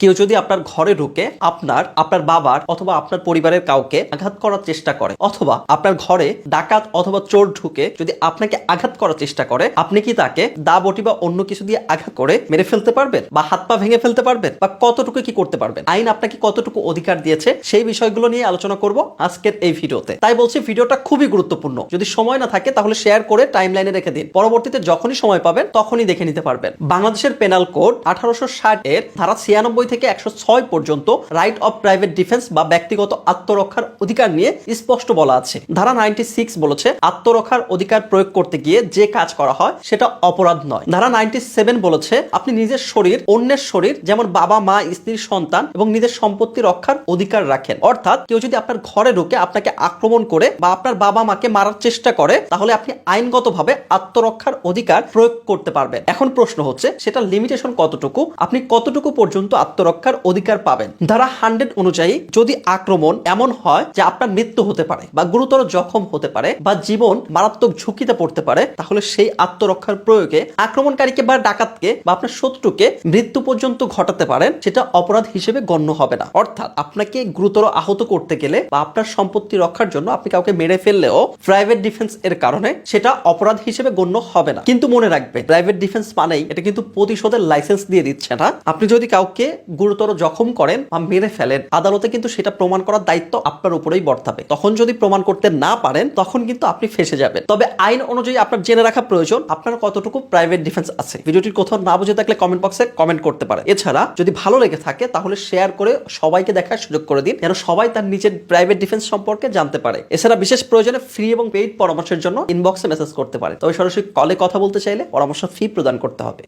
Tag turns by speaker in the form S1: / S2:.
S1: কেউ যদি আপনার ঘরে ঢুকে আপনার বাবার অথবা আপনার পরিবারের কাউকে আঘাত করার চেষ্টা করে, অথবা আপনার ঘরে ডাকাত অথবা চোর ঢুকে যদি আপনাকে আঘাত করার চেষ্টা করে, আপনি কি তাকে দা বটি বা অন্য কিছু দিয়ে আঘাত করে মেরে ফেলতে পারবেন বা হাত পা ভেঙে ফেলতে পারবেন, বা কতটুকু কি করতে পারবেন? আইন আপনাকে কতটুকু অধিকার দিয়েছে সেই বিষয়গুলো নিয়ে আলোচনা করব আজকের এই ভিডিওতে। তাই বলছি ভিডিওটা খুবই গুরুত্বপূর্ণ। যদি সময় না থাকে তাহলে শেয়ার করে টাইমলাইনে রেখে দিন, পরবর্তীতে যখনই সময় পাবেন তখনই দেখে নিতে পারবেন। বাংলাদেশের পেনাল কোড 1860 এর ধারা 96 থেকে 106 পর্যন্ত রাইট অফ প্রাইভেট ডিফেন্স বা ব্যক্তিগত আত্মরক্ষার অধিকার নিয়ে স্পষ্ট বলা আছে। ধারা 96 বলেছে আত্মরক্ষার অধিকার প্রয়োগ করতে গিয়ে যে কাজ করা হয় সেটা অপরাধ নয়। ধারা 97 বলেছে আপনি নিজের শরীর, অন্যের শরীর, যেমন বাবা মা, স্ত্রী, সন্তান এবং নিজের সম্পত্তি রক্ষার অধিকার রাখেন। অর্থাৎ কেউ যদি আপনার ঘরে ঢুকে আপনাকে আক্রমণ করে বা আপনার বাবা মাকে মারার চেষ্টা করে, তাহলে আপনি আইনগতভাবে আত্মরক্ষার অধিকার প্রয়োগ করতে পারবেন। এখন প্রশ্ন হচ্ছে সেটা লিমিটেশন কতটুকু, আপনি কতটুকু পর্যন্ত আত্মরক্ষার অধিকার পাবেন। ধারা 100 অনুযায়ী যদি আক্রমণ এমন হয় যে আপনার মৃত্যু হতে পারে বা গুরুতর জখম হতে পারে বা জীবন মারাত্মক ঝুঁকিতে পড়তে পারে, তাহলে সেই আত্মরক্ষার প্রয়োগে আক্রমণকারীকে বা ডাকাতকে বা আপনার শত্রুকে মৃত্যু পর্যন্ত ঘটাতে পারেন, সেটা অপরাধ হিসেবে গণ্য হবে না। অর্থাৎ আপনাকে গুরুতর আহত করতে গেলে বা আপনার সম্পত্তি রক্ষার জন্য আপনি কাউকে মেরে ফেললেও প্রাইভেট ডিফেন্স এর কারণে সেটা অপরাধ হিসেবে গণ্য হবে না। কিন্তু মনে রাখবেন, প্রাইভেট ডিফেন্স মানেই এটা কিন্তু প্রতিশোধের লাইসেন্স দিয়ে দিচ্ছে না। আপনি যদি কাউকে গুরুতর জখম করেন বা মেরে ফেলেন, আদালতে কিন্তু সেটা প্রমাণ করার দায়িত্ব আপনার উপরেই বর্তাবে। তখন যদি প্রমাণ করতে না পারেন তখন কিন্তু আপনি ফেঁসে যাবেন। তবে আইন অনুযায়ী আপনার জেনে রাখা প্রয়োজন আপনার কতটুকু প্রাইভেট ডিফেন্স আছে। ভিডিওটির কোথাও না বুঝে থাকলে কমেন্ট বক্সে কমেন্ট করতে পারে। এছাড়া যদি ভালো লেগে থাকে তাহলে শেয়ার করে সবাইকে দেখার সুযোগ করে দিন, যেন সবাই তার নিজের প্রাইভেট ডিফেন্স সম্পর্কে জানতে পারে। এছাড়া বিশেষ প্রয়োজনে ফ্রি এবং পেইড পরামর্শের জন্য ইনবক্সে মেসেজ করতে পারে। তবে সরাসরি কলে কথা বলতে চাইলে পরামর্শ ফি প্রদান করতে হবে।